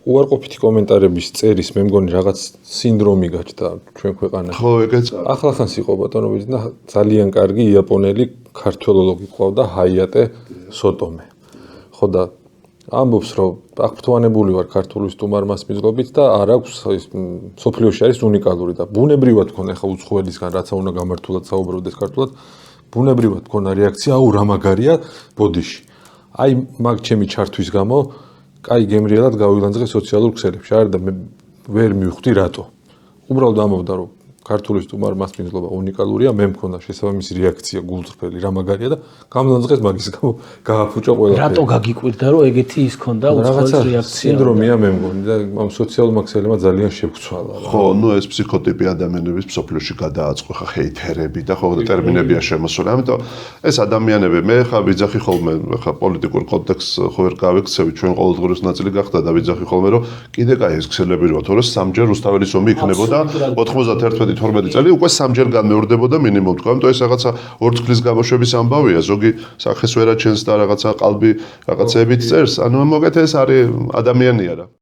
უარყოფითი კომენტარების წერის მე მგონი რაღაც სინდრომი გაჩნდა ჩვენ ქვეყანაში. ხო, ეგეც. ახლახანს იყო ბატონო და ძალიან კარგი იაპონელი ქართველოლოგი ყავდა ჰაიატე სოტომე. ხო და ამბობს რომ აღფრთოვანებული ვარ ქართული სტუმარმას მიზღობით და არ აქვს სოფლიოში არის უნიკალური და ბუნებრივად მქონდა ხა უცხოელისგან რაცა უნდა გამართულად საუბრობდეს ქართულად ბუნებრივად მქონდა რეაქცია აუ რა მაგარია ბოდიში. აი მაგ ჩემი ჩართვის გამო კაი გემრიელად გავილანძღე სოციალურ ქსელებში არ და მე ვერ მივხვდი რატო. უბრალოდ ამბობდა რომ ქართული სტუმარმას მიზღობა უნიკალურია, მე მქონდა შესაბამისი რეაქცია გულწრფელი რა მაგარია და გამლანძღეს მაგის გამო გააფუჭა ყველაფერი. რატო გაგიკვირდა რომ ეგეთი ის ქონდა უცხოელი რეაქცია? სინდრომია მე მგონი და ამ სოციალურმა ქსელებმა ძალიან შევცვალა. ხო, ნუ ეს ფსიქოტიპი ადამიანების სოფლიოში გადააწყო ხა ჰეითერები და ხო ტერმინებია შემოსული. ამიტომ ეს ადამიანები მე ხა ვიძახი ხოლმე ხა პოლიტიკურ კონტექსტს ხო ვერ გავიქცევი ჩვენ ყოველდღიურის ნაწილი გახდა და ვიძახი ხოლმე რომ კიდე კაი ეს ქსელები როა თორე სამჯერ რუსთაველის ომი იქნებოდა 91 წელი უკვე სამჯერ განმეორდებოდა მინიმუმ თქვა, ამიტომ ეს რაღაცა ორთქლის გამოშვების ამბავია, ზოგი სახეს ვერაჩენს და რაღაცა ყალბი რაღაცეებით წერს. ანუ მოგეთ ეს არის ადამიანია რა.